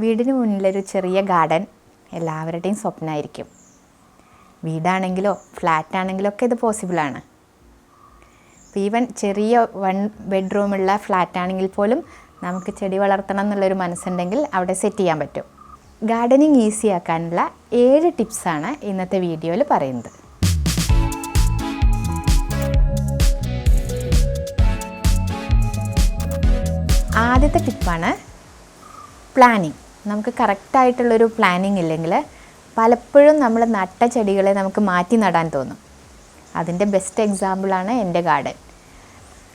വീടിന് മുന്നിലൊരു ചെറിയ ഗാർഡൻ എല്ലാവരുടെയും സ്വപ്നമായിരിക്കും. വീടാണെങ്കിലോ ഫ്ലാറ്റ് ആണെങ്കിലോ ഒക്കെ ഇത് പോസിബിളാണ്. ഈവൻ ചെറിയ 1 ബെഡ്റൂമുള്ള ഫ്ലാറ്റ് ആണെങ്കിൽ പോലും നമുക്ക് ചെടി വളർത്തണം എന്നുള്ളൊരു മനസ്സുണ്ടെങ്കിൽ അവിടെ സെറ്റ് ചെയ്യാൻ പറ്റും. ഗാർഡനിങ് ഈസി ആക്കാനുള്ള 7 ടിപ്സാണ് ഇന്നത്തെ വീഡിയോയിൽ പറയുന്നത്. ആദ്യത്തെ ടിപ്പാണ് പ്ലാനിങ്. നമുക്ക് കറക്റ്റായിട്ടുള്ളൊരു പ്ലാനിങ് ഇല്ലെങ്കിൽ പലപ്പോഴും നമ്മൾ നട്ട ചെടികളെ നമുക്ക് മാറ്റി നടാൻ തോന്നും. അതിൻ്റെ ബെസ്റ്റ് എക്സാമ്പിളാണ് എൻ്റെ ഗാർഡൻ.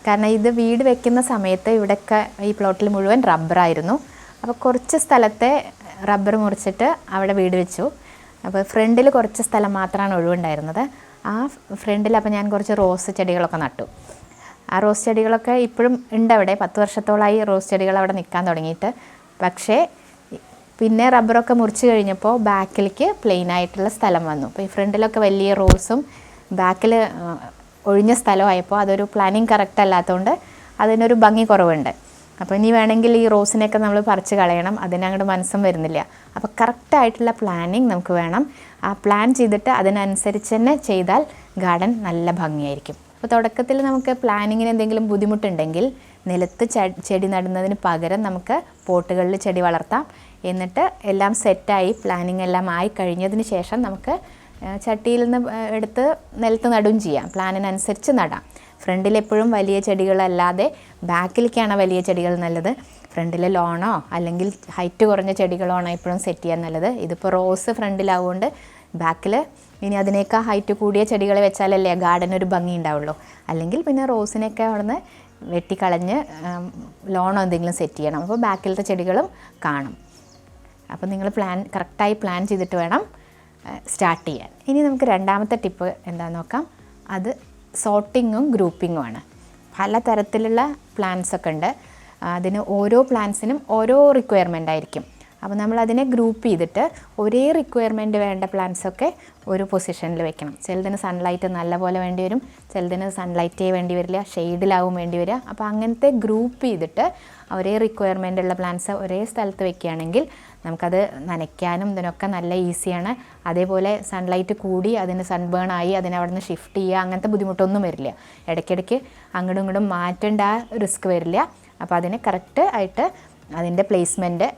കാരണം ഇത് വീട് വെക്കുന്ന സമയത്ത് ഇവിടെയൊക്കെ ഈ പ്ലോട്ടിൽ മുഴുവൻ റബ്ബറായിരുന്നു. അപ്പോൾ കുറച്ച് സ്ഥലത്തെ റബ്ബർ മുറിച്ചിട്ട് അവിടെ വീട് വെച്ചു. അപ്പോൾ ഫ്രണ്ടിൽ കുറച്ച് സ്ഥലം മാത്രമാണ് ഒഴിവുണ്ടായിരുന്നത്. ആ ഫ്രണ്ടിൽ അപ്പോൾ ഞാൻ കുറച്ച് റോസ് ചെടികളൊക്കെ നട്ടു. ആ റോസ് ചെടികളൊക്കെ ഇപ്പോഴും ഉണ്ട് അവിടെ. 10 വർഷത്തോളമായി റോസ് ചെടികൾ അവിടെ നിൽക്കാൻ തുടങ്ങിയിട്ട്. പക്ഷേ പിന്നെ റബ്ബറൊക്കെ മുറിച്ച് കഴിഞ്ഞപ്പോൾ ബാക്കിലേക്ക് പ്ലെയിൻ ആയിട്ടുള്ള സ്ഥലം വന്നു. അപ്പോൾ ഈ ഫ്രണ്ടിലൊക്കെ വലിയ റോസും ബാക്കിൽ ഒഴിഞ്ഞ സ്ഥലമായപ്പോൾ അതൊരു പ്ലാനിങ് കറക്റ്റ് അല്ലാത്തതുകൊണ്ട് അതിനൊരു ഭംഗി കുറവുണ്ട്. അപ്പോൾ ഇനി വേണമെങ്കിൽ ഈ റോസിനെയൊക്കെ നമ്മൾ പറിച്ച് കളയണം, അതിനങ്ങോട്ട് മനസ്സും വരുന്നില്ല. അപ്പോൾ കറക്റ്റായിട്ടുള്ള പ്ലാനിങ് നമുക്ക് വേണം. ആ പ്ലാൻ ചെയ്തിട്ട് അതിനനുസരിച്ച് തന്നെ ചെയ്താൽ ഗാർഡൻ നല്ല ഭംഗിയായിരിക്കും. അപ്പോൾ തുടക്കത്തിൽ നമുക്ക് പ്ലാനിങ്ങിന് എന്തെങ്കിലും ബുദ്ധിമുട്ടുണ്ടെങ്കിൽ നിലത്ത് ചെടി നടുന്നതിന് പകരം നമുക്ക് പോട്ടുകളിൽ ചെടി വളർത്താം. എന്നിട്ട് എല്ലാം സെറ്റായി പ്ലാനിങ് എല്ലാം ആയി കഴിഞ്ഞതിന് ശേഷം നമുക്ക് ചട്ടിയിൽ നിന്ന് എടുത്ത് നിലത്ത് നടുകയും ചെയ്യാം. പ്ലാനിനനുസരിച്ച് നടാം. ഫ്രണ്ടിൽ എപ്പോഴും വലിയ ചെടികളല്ലാതെ ബാക്കിലേക്കാണ് വലിയ ചെടികൾ നല്ലത്. ഫ്രണ്ടിൽ ലോണോ അല്ലെങ്കിൽ ഹൈറ്റ് കുറഞ്ഞ ചെടികളാണോ എപ്പോഴും സെറ്റ് ചെയ്യാൻ നല്ലത്. ഇതിപ്പോൾ റോസ് ഫ്രണ്ടിലാവുകൊണ്ട് ബാക്കിൽ ഇനി അതിനേക്കാൾ ഹൈറ്റ് കൂടിയ ചെടികൾ വെച്ചാലല്ലേ ഗാർഡൻ ഒരു ഭംഗി ഉണ്ടാവുള്ളൂ. അല്ലെങ്കിൽ പിന്നെ റോസിനൊക്കെ അവിടെ നിന്ന് വെട്ടിക്കളഞ്ഞ് ലോണോ എന്തെങ്കിലും സെറ്റ് ചെയ്യണം. അപ്പോൾ ബാക്കിലത്തെ ചെടികളും കാണും. അപ്പോൾ നിങ്ങൾ കറക്റ്റായി പ്ലാൻ ചെയ്തിട്ട് വേണം സ്റ്റാർട്ട് ചെയ്യാൻ. ഇനി നമുക്ക് രണ്ടാമത്തെ ടിപ്പ് എന്താണെന്ന് നോക്കാം. അത് സോർട്ടിങ്ങും ഗ്രൂപ്പിങ്ങുമാണ്. പല തരത്തിലുള്ള പ്ലാന്റ്സൊക്കെ ഉണ്ട്. അതിന് ഓരോ പ്ലാന്റ്സിനും ഓരോ റിക്വയർമെൻ്റ് ആയിരിക്കും. അപ്പോൾ നമ്മൾ അതിനെ ഗ്രൂപ്പ് ചെയ്തിട്ട് ഒരേ റിക്വയർമെൻറ്റ് വേണ്ട പ്ലാന്റ്സൊക്കെ ഒരു പൊസിഷനിൽ വെക്കണം. ചിലതിന് സൺലൈറ്റ് നല്ലപോലെ വേണ്ടി വരും, ചിലതിന് സൺലൈറ്റേ വേണ്ടി വരില്ല, ഷെയ്ഡിലാവും വേണ്ടി വരിക. അപ്പോൾ അങ്ങനത്തെ ഗ്രൂപ്പ് ചെയ്തിട്ട് ഒരേ റിക്വയർമെൻ്റ് ഉള്ള പ്ലാന്റ്സ് ഒരേ സ്ഥലത്ത് വെക്കുകയാണെങ്കിൽ നമുക്കത് നനയ്ക്കാനും ഇതിനൊക്കെ നല്ല ഈസിയാണ്. അതേപോലെ സൺലൈറ്റ് കൂടി അതിന് സൺബേൺ ആയി അതിനവിടെ നിന്ന് ഷിഫ്റ്റ് ചെയ്യുക അങ്ങനത്തെ ബുദ്ധിമുട്ടൊന്നും വരില്ല. ഇടയ്ക്കിടയ്ക്ക് അങ്ങോട്ടും ഇങ്ങോട്ടും മാറ്റേണ്ട റിസ്ക് വരില്ല. അപ്പോൾ അതിന് കറക്റ്റ് ആയിട്ട് അതിൻ്റെ പ്ലേസ്മെൻറ്റ്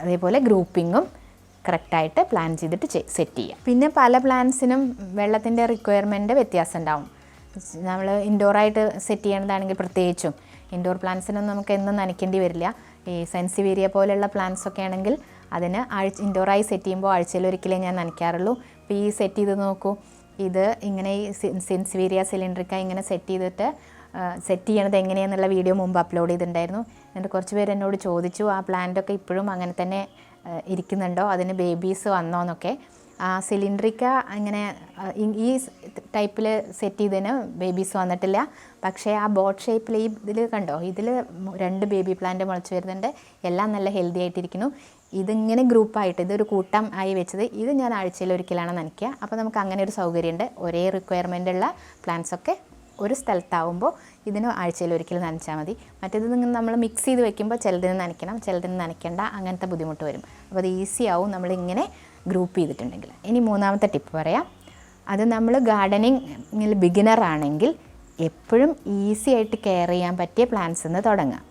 അതേപോലെ ഗ്രൂപ്പിങ്ങും കറക്റ്റായിട്ട് പ്ലാൻ ചെയ്തിട്ട് സെറ്റ് ചെയ്യുക. പിന്നെ പല പ്ലാന്റ്സിനും വെള്ളത്തിൻ്റെ റിക്വയർമെൻറ്റ് വ്യത്യാസം ഉണ്ടാവും. നമ്മൾ ഇൻഡോറായിട്ട് സെറ്റ് ചെയ്യണതാണെങ്കിൽ പ്രത്യേകിച്ചും ഇൻഡോർ പ്ലാന്റ്സിനൊന്നും നമുക്ക് എന്നും നനയ്ക്കേണ്ടി വരില്ല. ഈ സെൻസിവേരിയ പോലെയുള്ള പ്ലാന്റ്സൊക്കെ ആണെങ്കിൽ അതിന് ഇൻഡോറായി സെറ്റ് ചെയ്യുമ്പോൾ ആഴ്ചയിലൊരിക്കലേ ഞാൻ നനയ്ക്കാറുള്ളൂ. അപ്പോൾ ഈ സെറ്റ് ചെയ്ത് നോക്കൂ. ഇത് ഇങ്ങനെ ഈ സെൻസിവേരിയ സിലിണ്ടറിക്ക ഇങ്ങനെ സെറ്റ് ചെയ്യണത് എങ്ങനെയാണെന്നുള്ള വീഡിയോ മുമ്പ് അപ്ലോഡ് ചെയ്തിട്ടുണ്ടായിരുന്നു. എന്നിട്ട് കുറച്ച് പേര് എന്നോട് ചോദിച്ചു ആ പ്ലാന്റൊക്കെ ഇപ്പോഴും അങ്ങനെ തന്നെ ഇരിക്കുന്നുണ്ടോ, അതിന് ബേബീസ് വന്നോ എന്നൊക്കെ. ആ സിലിണ്ടറിക്ക ഇങ്ങനെ ഈ ടൈപ്പിൽ സെറ്റ് ചെയ്തതിന് ബേബീസ് വന്നിട്ടില്ല. പക്ഷേ ആ ബോട്ട് ഷേപ്പിൽ ഈ ഇതിൽ കണ്ടോ, ഇതിൽ 2 ബേബി പ്ലാന്റ് മുളച്ച് വരുന്നുണ്ട്. എല്ലാം നല്ല ഹെൽത്തി ആയിട്ടിരിക്കുന്നു. ഇതിങ്ങനെ ഗ്രൂപ്പായിട്ട് ഇതൊരു കൂട്ടം ആയി വെച്ചത്. ഇത് ഞാൻ ആഴ്ചയിലൊരിക്കലാണ് നനയ്ക്കുക. അപ്പോൾ നമുക്ക് അങ്ങനെ ഒരു സൗകര്യമുണ്ട്. ഒരേ റിക്വയർമെൻ്റുള്ള പ്ലാന്റ്സൊക്കെ ഒരു സ്ഥലത്താവുമ്പോൾ ഇതിന് ആഴ്ചയിലൊരിക്കൽ നനച്ചാൽ മതി. മറ്റേത് നമ്മൾ മിക്സ് ചെയ്ത് വെക്കുമ്പോൾ ചിലതിന് നനയ്ക്കണം, ചിലതിന് നനയ്ക്കേണ്ട, അങ്ങനത്തെ ബുദ്ധിമുട്ട് വരും. അപ്പോൾ അത് ഈസി ആവും നമ്മളിങ്ങനെ ഗ്രൂപ്പ് ചെയ്തിട്ടുണ്ടെങ്കിൽ. ഇനി മൂന്നാമത്തെ ടിപ്പ് പറയാം. അത് നമ്മൾ ഗാർഡനിങ്ങിൽ ബിഗിനർ ആണെങ്കിൽ എപ്പോഴും ഈസി ആയിട്ട് കെയർ ചെയ്യാൻ പറ്റിയ പ്ലാന്റ്സ് നിന്ന് തുടങ്ങാം.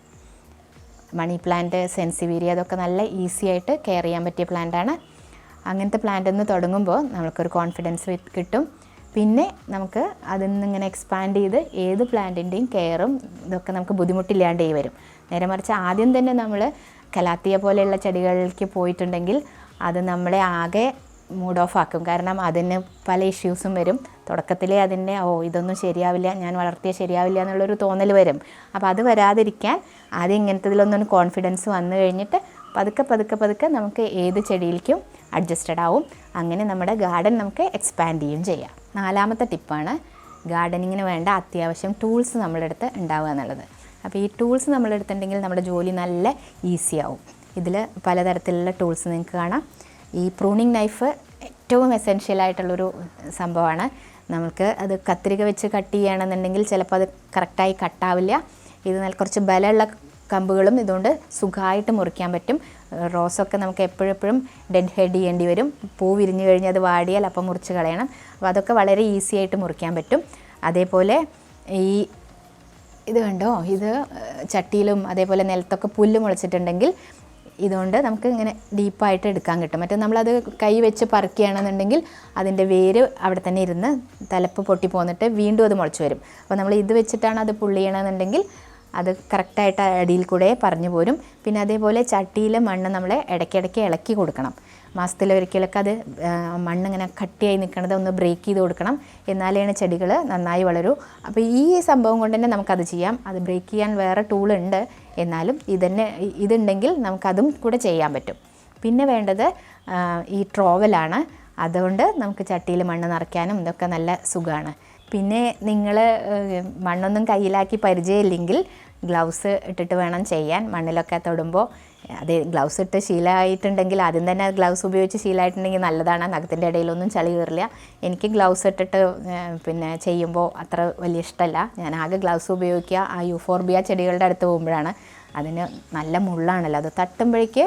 മണി പ്ലാന്റ്, സെൻസിവേരിയ അതൊക്കെ നല്ല ഈസി ആയിട്ട് കെയർ ചെയ്യാൻ പറ്റിയ പ്ലാന്റാണ്. അങ്ങനത്തെ പ്ലാന്റ് നിന്ന് തുടങ്ങുമ്പോൾ നമുക്കൊരു കോൺഫിഡൻസ് കിട്ടും. പിന്നെ നമുക്ക് അതിൽ നിന്നിങ്ങനെ എക്സ്പാൻഡ് ചെയ്ത് ഏത് പ്ലാന്റിൻ്റെയും കെയറും ഇതൊക്കെ നമുക്ക് ബുദ്ധിമുട്ടില്ലാണ്ടേ വരും. നേരെ മറിച്ച് ആദ്യം തന്നെ നമ്മൾ കലാത്തിയ പോലെയുള്ള ചെടികളിലേക്ക് പോയിട്ടുണ്ടെങ്കിൽ അത് നമ്മളെ ആകെ മൂഡ് ഓഫ് ആക്കും. കാരണം അതിന് പല ഇഷ്യൂസും വരും. തുടക്കത്തിലേ അതിൻ്റെ ഇതൊന്നും ശരിയാവില്ല, ഞാൻ വളർത്തിയാൽ ശരിയാവില്ല എന്നുള്ളൊരു തോന്നൽ വരും. അപ്പോൾ അത് വരാതിരിക്കാൻ ആദ്യം ഇങ്ങനത്തതിലൊന്നും കോൺഫിഡൻസ് വന്നു കഴിഞ്ഞിട്ട് പതുക്കെ നമുക്ക് ഏത് ചെടിയിലേക്കും അഡ്ജസ്റ്റഡ് ആവും. അങ്ങനെ നമ്മുടെ ഗാർഡൻ നമുക്ക് എക്സ്പാൻഡ് ചെയ്യും ചെയ്യാം. നാലാമത്തെ ടിപ്പാണ് ഗാർഡനിങ്ങിന് വേണ്ട അത്യാവശ്യം ടൂൾസ് നമ്മുടെ അടുത്ത് ഉണ്ടാവുക എന്നുള്ളത്. അപ്പോൾ ഈ ടൂൾസ് നമ്മുടെ അടുത്തുണ്ടെങ്കിൽ നമ്മുടെ ജോലി നല്ല ഈസി ആവും. ഇതിൽ പലതരത്തിലുള്ള ടൂൾസ് നിങ്ങൾക്ക് കാണാം. ഈ പ്രൂണിങ് നൈഫ് ഏറ്റവും എസെൻഷ്യലായിട്ടുള്ളൊരു സംഭവമാണ്. നമുക്ക് അത് കത്രിക വെച്ച് കട്ട് ചെയ്യുകയാണെന്നുണ്ടെങ്കിൽ ചിലപ്പോൾ അത് കറക്റ്റായി കട്ടാവില്ല. ഇത് കുറച്ച് ബലമുള്ള കമ്പുകളും ഇതുകൊണ്ട് സുഖമായിട്ട് മുറിക്കാൻ പറ്റും. റോസൊക്കെ നമുക്ക് എപ്പോഴെപ്പോഴും ഡെഡ് ഹെഡ് ചെയ്യേണ്ടി വരും. പൂ വിരിഞ്ഞു കഴിഞ്ഞാൽ അത് വാടിയാൽ അപ്പം മുറിച്ച് കളയണം. അപ്പോൾ അതൊക്കെ വളരെ ഈസി ആയിട്ട് മുറിക്കാൻ പറ്റും. അതേപോലെ ഇത് കണ്ടോ, ഇത് ചട്ടിയിലും അതേപോലെ നിലത്തൊക്കെ പുല്ല് മുളച്ചിട്ടുണ്ടെങ്കിൽ ഇതുകൊണ്ട് നമുക്ക് ഇങ്ങനെ ഡീപ്പായിട്ട് എടുക്കാൻ കിട്ടും. മറ്റേ നമ്മളത് കൈ വെച്ച് പറിക്കുകയാണെന്നുണ്ടെങ്കിൽ അതിൻ്റെ വേര് അവിടെ തന്നെ ഇരുന്ന് തലപ്പ് പൊട്ടി പോന്നിട്ട് വീണ്ടും അത് മുളച്ച് വരും. അപ്പോൾ നമ്മൾ ഇത് വെച്ചിട്ടാണ് അത് പുള്ളി ചെയ്യണമെന്നുണ്ടെങ്കിൽ അത് കറക്റ്റായിട്ട് അടിയിൽ കൂടെ പറഞ്ഞു പോരും. പിന്നെ അതേപോലെ ചട്ടിയിൽ മണ്ണ് നമ്മൾ ഇടയ്ക്കിടയ്ക്ക് ഇളക്കി കൊടുക്കണം. മാസത്തിലൊരിക്കലൊക്കെ അത് മണ്ണിങ്ങനെ കട്ടിയായി നിൽക്കണത് ഒന്ന് ബ്രേക്ക് ചെയ്ത് കൊടുക്കണം. എന്നാലാണ് ചെടികൾ നന്നായി വളരൂ. അപ്പോൾ ഈ സംഭവം കൊണ്ട് തന്നെ നമുക്കത് ചെയ്യാം. അത് ബ്രേക്ക് ചെയ്യാൻ വേറെ ടൂളുണ്ട്, എന്നാലും ഇതുണ്ടെങ്കിൽ നമുക്കതും കൂടെ ചെയ്യാൻ പറ്റും. പിന്നെ വേണ്ടത് ഈ ട്രോവലാണ്. അതുകൊണ്ട് നമുക്ക് ചട്ടിയിൽ മണ്ണ് നിറയ്ക്കാനും ഇതൊക്കെ നല്ല സുഖമാണ്. പിന്നെ നിങ്ങൾ മണ്ണൊന്നും കയ്യിലാക്കി പരിചയമില്ലെങ്കിൽ ഗ്ലൗസ് ഇട്ടിട്ട് വേണം ചെയ്യാൻ. മണ്ണിലൊക്കെ തൊടുമ്പോൾ അത് ഗ്ലൗസ് ഇട്ട് ശീലമായിട്ടുണ്ടെങ്കിൽ ആദ്യം തന്നെ ഗ്ലൗസ് ഉപയോഗിച്ച് ശീലമായിട്ടുണ്ടെങ്കിൽ നല്ലതാണ്. നഖത്തിൻ്റെ ഇടയിലൊന്നും ചളി കയറില്ല. എനിക്ക് ഗ്ലൗസ് ഇട്ടിട്ട് പിന്നെ ചെയ്യുമ്പോൾ അത്ര വലിയ ഇഷ്ടമല്ല. ഞാൻ ആകെ ഗ്ലൗസ് ഉപയോഗിക്കുക ആ യൂഫോർബിയ ചെടികളുടെ അടുത്ത് പോകുമ്പോഴാണ്. അതിന് നല്ല മുള്ളാണല്ലോ, അത് തട്ടുമ്പോഴേക്ക്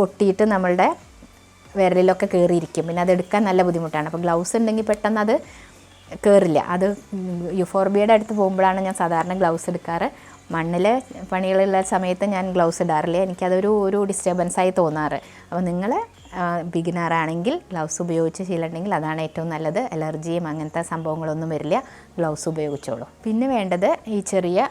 പൊട്ടിയിട്ട് നമ്മളുടെ വിരലിലൊക്കെ കയറിയിരിക്കും. പിന്നെ അതെടുക്കാൻ നല്ല ബുദ്ധിമുട്ടാണ്. അപ്പോൾ ഗ്ലൗസ് ഉണ്ടെങ്കിൽ പെട്ടെന്ന് അത് കയറില്ല. അത് യൂഫോർബിയയുടെ അടുത്ത് പോകുമ്പോഴാണ് ഞാൻ സാധാരണ ഗ്ലൗസ് എടുക്കാറ്. മണ്ണിൽ പണികളുള്ള സമയത്ത് ഞാൻ ഗ്ലൗസ് ഇടാറില്ല. എനിക്കതൊരു ഡിസ്റ്റർബൻസായി തോന്നാറ്. അപ്പോൾ നിങ്ങൾ ബിഗിനറാണെങ്കിൽ ഗ്ലൗസ് ഉപയോഗിച്ച് ശീലമുണ്ടെങ്കിൽ അതാണ് ഏറ്റവും നല്ലത്. അലർജിയും അങ്ങനത്തെ സംഭവങ്ങളൊന്നും വരില്ല. ഗ്ലൗസ് ഉപയോഗിച്ചോളൂ. പിന്നെ വേണ്ടത് ഈ ചെറിയ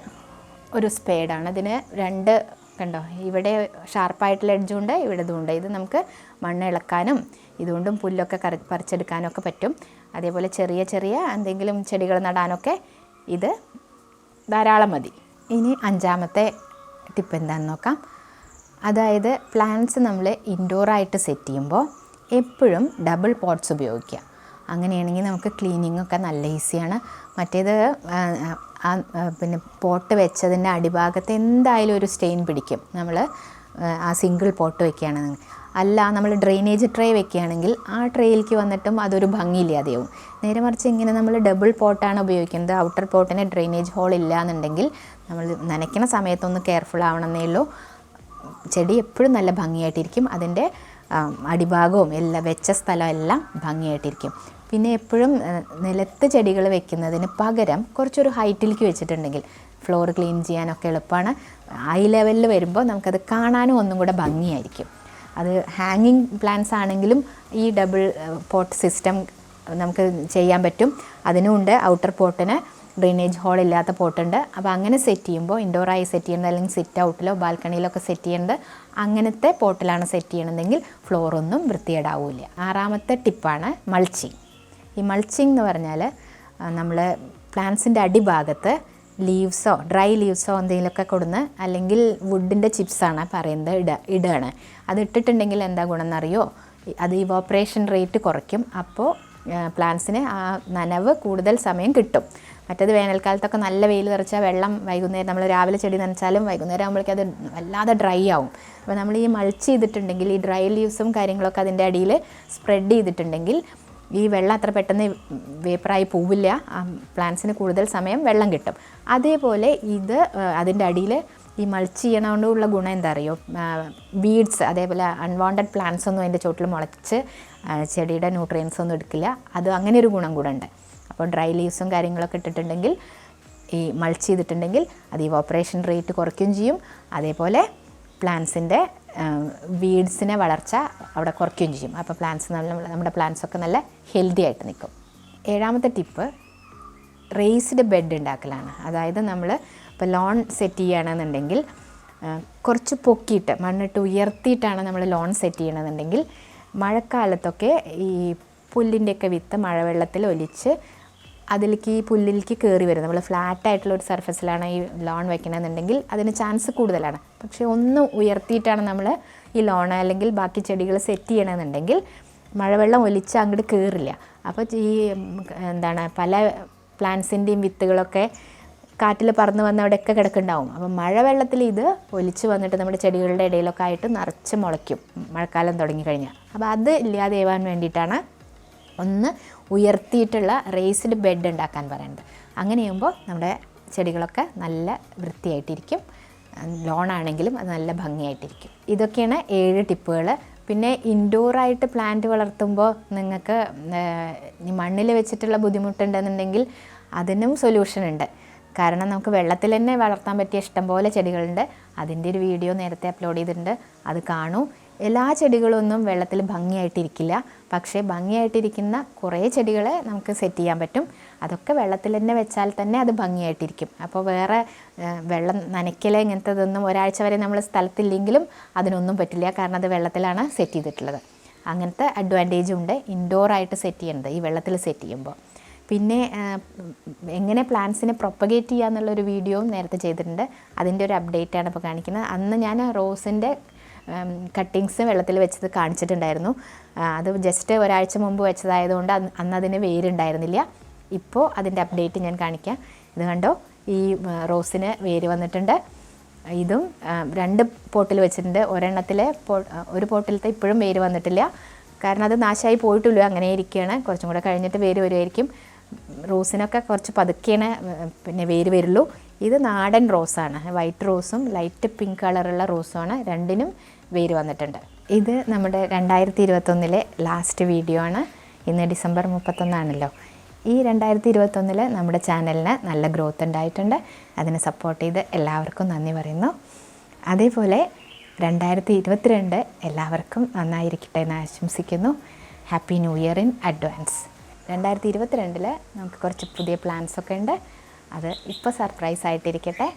ഒരു സ്പേഡാണ്. ഇതിന് രണ്ട് കണ്ടോ, ഇവിടെ ഷാർപ്പായിട്ടുള്ള എഡ്ജുണ്ട്, ഇവിടെ ഇതുണ്ട്. ഇത് നമുക്ക് മണ്ണ് ഇളക്കാനും ഇതുകൊണ്ടും പുല്ലൊക്കെ പറിച്ചെടുക്കാനും ഒക്കെ പറ്റും. അതേപോലെ ചെറിയ ചെറിയ എന്തെങ്കിലും ചെടികൾ നടാനൊക്കെ ഇത് ധാരാളം മതി. ഇനി 5ാമത്തെ ടിപ്പ് എന്താണെന്ന് നോക്കാം. അതായത് പ്ലാന്റ്സ് നമ്മൾ ഇൻഡോറായിട്ട് സെറ്റ് ചെയ്യുമ്പോൾ എപ്പോഴും ഡബിൾ പോട്ട്സ് ഉപയോഗിക്കുക. അങ്ങനെയാണെങ്കിൽ നമുക്ക് ക്ലീനിങ്ങൊക്കെ നല്ല ഈസിയാണ്. മറ്റേത് പിന്നെ പോട്ട് വെച്ചതിൻ്റെ അടിഭാഗത്ത് എന്തായാലും ഒരു സ്റ്റെയിൻ പിടിക്കും നമ്മൾ ആ സിംഗിൾ പോട്ട് വെക്കുകയാണെങ്കിൽ. അല്ല, നമ്മൾ ഡ്രെയിനേജ് ട്രേ വെക്കുകയാണെങ്കിൽ ആ ട്രേയിലേക്ക് വന്നിട്ടും അതൊരു ഭംഗിയില്ലാതെയാവും. നേരെ മറിച്ച് ഇങ്ങനെ നമ്മൾ ഡബിൾ പോട്ടാണ് ഉപയോഗിക്കുന്നത്. ഔട്ടർ പോട്ടിന് ഡ്രെയിനേജ് ഹോൾ ഇല്ല എന്നുണ്ടെങ്കിൽ നമ്മൾ നനയ്ക്കുന്ന സമയത്തൊന്ന് കെയർഫുൾ ആവണമെന്നേ ഉള്ളൂ. ചെടി എപ്പോഴും നല്ല ഭംഗിയായിട്ടിരിക്കും. അതിൻ്റെ അടിഭാഗവും എല്ലാം വെച്ച സ്ഥലം എല്ലാം ഭംഗിയായിട്ടിരിക്കും. പിന്നെ എപ്പോഴും നിലത്ത് ചെടികൾ വെക്കുന്നതിന് പകരം കുറച്ചൊരു ഹൈറ്റിലേക്ക് വെച്ചിട്ടുണ്ടെങ്കിൽ ഫ്ലോർ ക്ലീൻ ചെയ്യാനൊക്കെ എളുപ്പമാണ്. ഐ ലെവലിൽ വരുമ്പോൾ നമുക്കത് കാണാനും ഒന്നും കൂടെ ഭംഗിയായിരിക്കും. അത് ഹാങ്ങിങ് പ്ലാന്റ്സ് ആണെങ്കിലും ഈ ഡബിൾ പോട്ട് സിസ്റ്റം നമുക്ക് ചെയ്യാൻ പറ്റും. അതിനുമുണ്ട് ഔട്ടർ പോട്ടിന് ഡ്രെയിനേജ് ഹോൾ ഇല്ലാത്ത പോട്ടുണ്ട്. അപ്പോൾ അങ്ങനെ സെറ്റ് ചെയ്യുമ്പോൾ ഇൻഡോറായി സെറ്റ് ചെയ്യുന്നത് അല്ലെങ്കിൽ സിറ്റ് ഔട്ടിലോ ബാൽക്കണിയിലൊക്കെ സെറ്റ് ചെയ്യേണ്ടത് അങ്ങനത്തെ പോട്ടിലാണ് സെറ്റ് ചെയ്യണമെങ്കിൽ ഫ്ലോറൊന്നും വൃത്തികേടാവില്ല. 6ാമത്തെ ടിപ്പാണ് മൾച്ചിങ്. ഈ മൾച്ചിങ് എന്ന് പറഞ്ഞാൽ നമ്മൾ പ്ലാന്റ്സിൻ്റെ അടിഭാഗത്ത് ലീവ്സോ ഡ്രൈ ലീവ്സോ എന്തെങ്കിലുമൊക്കെ കൊടുന്ന് അല്ലെങ്കിൽ വുഡിൻ്റെ ചിപ്സാണ് പറയുന്നത് ഇടുകയാണ്. അത് ഇട്ടിട്ടുണ്ടെങ്കിൽ എന്താ ഗുണം എന്നറിയോ? അത് ഇവോപ്പറേഷൻ റേറ്റ് കുറയ്ക്കും. അപ്പോൾ പ്ലാന്റ്സിന് ആ നനവ് കൂടുതൽ സമയം കിട്ടും. മറ്റേത് വേനൽക്കാലത്തൊക്കെ നല്ല വെയിൽ തെറിച്ചാൽ വെള്ളം വൈകുന്നേരം നമ്മൾ രാവിലെ ചെടി നനച്ചാലും വൈകുന്നേരം ആകുമ്പോഴേക്കും അത് വല്ലാതെ ഡ്രൈ ആവും. അപ്പോൾ നമ്മൾ ഈ മൾച്ച് ചെയ്തിട്ടുണ്ടെങ്കിൽ ഈ ഡ്രൈ ലീവ്സും കാര്യങ്ങളൊക്കെ അതിൻ്റെ അടിയിൽ സ്പ്രെഡ് ചെയ്തിട്ടുണ്ടെങ്കിൽ ഈ വെള്ളം അത്ര പെട്ടെന്ന് വേപ്പറായി പോവില്ല. പ്ലാന്റ്സിന് കൂടുതൽ സമയം വെള്ളം കിട്ടും. അതേപോലെ ഇത് അതിൻ്റെ അടിയിൽ ഈ മൾച്ച് ചെയ്യണതുകൊണ്ടുള്ള ഗുണം എന്താ അറിയോ? വീഡ്സ് അതേപോലെ അൺവാണ്ടഡ് പ്ലാന്റ്സ് ഒന്നും അതിൻ്റെ ചോട്ടിൽ മുളച്ച് ചെടിയുടെ ന്യൂട്രിയൻസ് ഒന്നും എടുക്കില്ല. അത് അങ്ങനെ ഒരു ഗുണം കൂടെ ഉണ്ട്. അപ്പോൾ ഡ്രൈ ലീവ്സും കാര്യങ്ങളൊക്കെ ഇട്ടിട്ടുണ്ടെങ്കിൽ ഈ മൾച്ച് ചെയ്തിട്ടുണ്ടെങ്കിൽ അത് ഇവോപ്പറേഷൻ റേറ്റ് കുറയ്ക്കുകയും ചെയ്യും. അതേപോലെ പ്ലാന്റ്സിൻ്റെ വീഡ്സിനെ വളർച്ച അവിടെ കുറയ്ക്കുകയും ചെയ്യും. അപ്പോൾ നമ്മുടെ പ്ലാന്റ്സൊക്കെ നല്ല ഹെൽത്തി ആയിട്ട് നിൽക്കും. 7ാമത്തെ ടിപ്പ് റേസ്ഡ് ബെഡ് ഉണ്ടാക്കലാണ്. അതായത് നമ്മൾ ഇപ്പോൾ ലോൺ സെറ്റ് ചെയ്യുകയാണെന്നുണ്ടെങ്കിൽ കുറച്ച് പൊക്കിയിട്ട് മണ്ണിട്ട് ഉയർത്തിയിട്ടാണ് നമ്മൾ ലോൺ സെറ്റ് ചെയ്യണമെന്നുണ്ടെങ്കിൽ മഴക്കാലത്തൊക്കെ ഈ പുല്ലിൻ്റെയൊക്കെ വിത്ത് മഴവെള്ളത്തിൽ ഒലിച്ച് അതിലേക്ക് ഈ പുല്ലിലേക്ക് കയറി വരും. നമ്മൾ ഫ്ലാറ്റായിട്ടുള്ള ഒരു സർഫസിലാണ് ഈ ലോൺ വെക്കണമെന്നുണ്ടെങ്കിൽ അതിന് ചാൻസ് കൂടുതലാണ്. പക്ഷേ ഒന്ന് ഉയർത്തിയിട്ടാണ് നമ്മൾ ഈ ലോൺ അല്ലെങ്കിൽ ബാക്കി ചെടികൾ സെറ്റ് ചെയ്യണമെന്നുണ്ടെങ്കിൽ മഴവെള്ളം ഒലിച്ച് അങ്ങോട്ട് കയറില്ല. അപ്പോൾ ഈ പല പ്ലാന്റ്സിൻ്റെയും വിത്തുകളൊക്കെ കാറ്റിൽ പറന്ന് വന്ന് അവിടെയൊക്കെ കിടക്കുന്നുണ്ടാവും. അപ്പോൾ മഴവെള്ളത്തിൽ ഇത് ഒലിച്ച് വന്നിട്ട് നമ്മുടെ ചെടികളുടെ ഇടയിലൊക്കെ ആയിട്ട് നിറച്ച് മുളയ്ക്കും മഴക്കാലം തുടങ്ങിക്കഴിഞ്ഞാൽ. അപ്പോൾ അത് ഇല്ലാതെയാവാൻ വേണ്ടിയിട്ടാണ് ഒന്ന് ഉയർത്തിയിട്ടുള്ള റേസ്ഡ് ബെഡ് ഉണ്ടാക്കാൻ പറയുന്നത്. അങ്ങനെ ചെയ്യുമ്പോൾ നമ്മുടെ ചെടികളൊക്കെ നല്ല വൃത്തിയായിട്ടിരിക്കും, ലോൺ ആണെങ്കിലും അത് നല്ല ഭംഗിയായിട്ടിരിക്കും. ഇതൊക്കെയാണ് 7 ടിപ്പുകൾ. പിന്നെ ഇൻഡോറായിട്ട് പ്ലാന്റ് വളർത്തുമ്പോൾ നിങ്ങൾക്ക് മണ്ണിൽ വെച്ചിട്ടുള്ള ബുദ്ധിമുട്ടുണ്ടെന്നുണ്ടെങ്കിൽ അതിനും സൊല്യൂഷൻ ഉണ്ട്. കാരണം നമുക്ക് വെള്ളത്തിൽ തന്നെ വളർത്താൻ പറ്റിയ ഇഷ്ടംപോലെ ചെടികളുണ്ട്. അതിൻ്റെ ഒരു വീഡിയോ നേരത്തെ അപ്ലോഡ് ചെയ്തിട്ടുണ്ട്, അത് കാണൂ. എല്ലാ ചെടികളൊന്നും വെള്ളത്തിൽ ഭംഗിയായിട്ടിരിക്കില്ല, പക്ഷേ ഭംഗിയായിട്ടിരിക്കുന്ന കുറേ ചെടികളെ നമുക്ക് സെറ്റ് ചെയ്യാൻ പറ്റും. അതൊക്കെ വെള്ളത്തിൽ തന്നെ വെച്ചാൽ തന്നെ അത് ഭംഗിയായിട്ടിരിക്കും. അപ്പോൾ വേറെ വെള്ളം നനയ്ക്കൽ ഇങ്ങനത്തതൊന്നും ഒരാഴ്ച വരെ നമ്മൾ സ്ഥലത്തില്ലെങ്കിലും അതിനൊന്നും പറ്റില്ല, കാരണം അത് വെള്ളത്തിലാണ് സെറ്റ് ചെയ്തിട്ടുള്ളത്. അങ്ങനത്തെ അഡ്വാൻറ്റേജും ഉണ്ട് ഇൻഡോറായിട്ട് സെറ്റ് ചെയ്യുന്നത്, ഈ വെള്ളത്തിൽ സെറ്റ് ചെയ്യുമ്പോൾ. പിന്നെ എങ്ങനെ പ്ലാന്റ്സിനെ പ്രൊപ്പഗേറ്റ് ചെയ്യുക എന്നുള്ളൊരു വീഡിയോയും നേരത്തെ ചെയ്തിട്ടുണ്ട്. അതിൻ്റെ ഒരു അപ്ഡേറ്റാണ് ഇപ്പോൾ കാണിക്കുന്നത്. അന്ന് ഞാൻ റോസിൻ്റെ കട്ടിങ്സ് വെള്ളത്തിൽ വെച്ചത് കാണിച്ചിട്ടുണ്ടായിരുന്നു. അത് ജസ്റ്റ് ഒരാഴ്ച മുമ്പ് വെച്ചതായതുകൊണ്ട് അന്ന് അതിന് വേരുണ്ടായിരുന്നില്ല. ഇപ്പോൾ അതിൻ്റെ അപ്ഡേറ്റ് ഞാൻ കാണിക്കാം. ഇത് കണ്ടോ, ഈ റോസിന് വേര് വന്നിട്ടുണ്ട്. ഇതും 2 പോട്ടിൽ വെച്ചിട്ടുണ്ട്. ഒരു പോട്ടിലത്തെ ഇപ്പോഴും വേര് വന്നിട്ടില്ല, കാരണം അത് നാശമായി പോയിട്ടില്ല, അങ്ങനെ ഇരിക്കുകയാണ്. കുറച്ചും കൂടെ കഴിഞ്ഞിട്ട് വേര് വരുമായിരിക്കും. റോസിനൊക്കെ കുറച്ച് പതുക്കെയാണ് പിന്നെ വേര് വരുള്ളൂ. ഇത് നാടൻ റോസാണ്, വൈറ്റ് റോസും ലൈറ്റ് പിങ്ക് കളറുള്ള റോസുമാണ്. രണ്ടിനും വേര് വന്നിട്ടുണ്ട്. ഇത് നമ്മുടെ 2021 ലാസ്റ്റ് വീഡിയോ ആണ്. ഇന്ന് ഡിസംബർ 31 ഈ 2021 നമ്മുടെ ചാനലിന് നല്ല ഗ്രോത്ത് ഉണ്ടായിട്ടുണ്ട്. അതിനെ സപ്പോർട്ട് ചെയ്ത് എല്ലാവർക്കും നന്ദി പറയുന്നു. അതേപോലെ 2022 എല്ലാവർക്കും നന്നായിരിക്കട്ടെ എന്ന് ആശംസിക്കുന്നു. Happy new year in advance. 2022 നമുക്ക് കുറച്ച് പുതിയ പ്ലാൻസൊക്കെ ഉണ്ട്. അത് ഇപ്പോൾ സർപ്രൈസ് ആയിട്ടിരിക്കട്ടെ.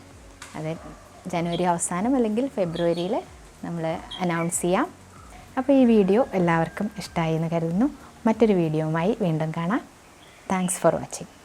അത് ജനുവരി അവസാനം അല്ലെങ്കിൽ ഫെബ്രുവരിയിൽ നമ്മൾ അനൗൺസ് ചെയ്യാം. അപ്പോൾ ഈ വീഡിയോ എല്ലാവർക്കും ഇഷ്ടമായി എന്ന് കരുതുന്നു. മറ്റൊരു വീഡിയോയുമായി വീണ്ടും കാണാം. Thanks for watching.